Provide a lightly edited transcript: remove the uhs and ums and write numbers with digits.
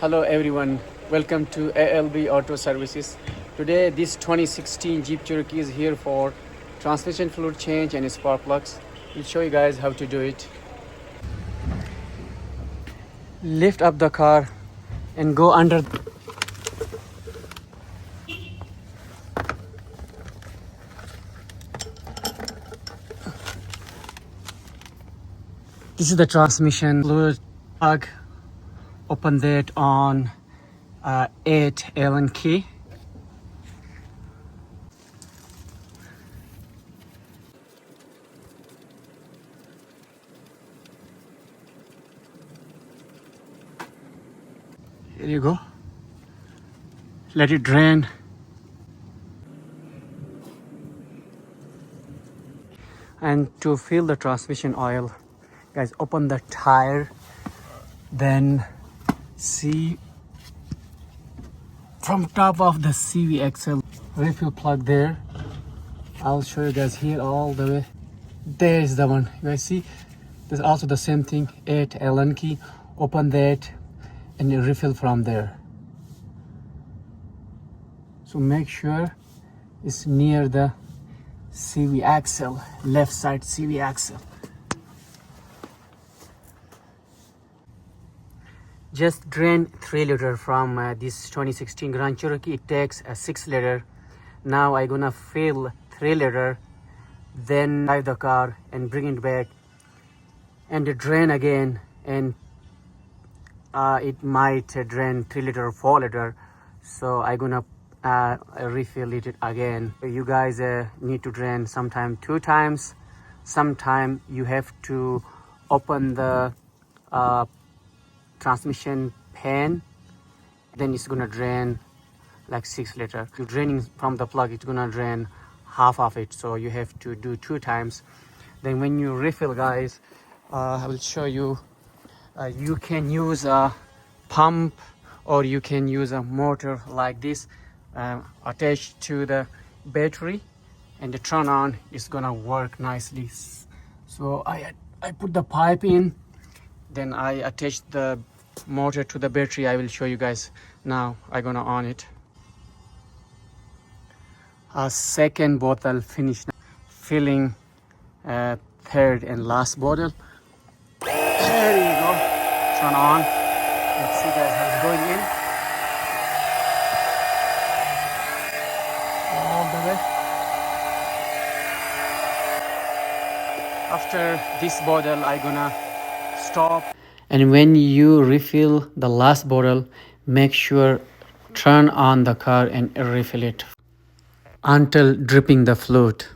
Hello everyone, welcome to ALB Auto Services. Today this 2016 Jeep Cherokee is here for transmission fluid change and spark plugs. We'll show you guys how to do it. Lift up the car and go under. This is the transmission fluid plug. Open that on 8 Allen key. Here you go. Let it drain. And to fill the transmission oil, guys, open the tire, then see from top of the CV axle refill plug there. I'll show you guys here all the way. There's the one. You guys see? There's also the same thing. 8 Allen key. Open that and you refill from there. So make sure it's near the CV axle, left side CV axle. Just drain 3 liter from this 2016 Grand Cherokee. It takes a 6 liter. Now I'm gonna fill 3 liter, then drive the car and bring it back and drain again, and it might drain 3 liter or 4 liter. So I'm gonna refill it again. You guys need to drain sometime 2 times. Sometime you have to open the transmission pan, then it's gonna drain like 6 liter. You're draining from the plug, it's gonna drain half of it, so you have to do 2 times. Then when you refill, guys, I will show you. You can use a pump or you can use a motor like this, attached to the battery, and the turn on is gonna work nicely. So I put the pipe in, then I attach the motor to the battery. I will show you guys now. I'm gonna on it. A second bottle finished. Filling third and last bottle. There you go. Turn on. Let's see guys how it's going in. All the way. After this bottle, I'm gonna stop. And when you refill the last bottle, make sure turn on the car and refill it until dripping the fluid.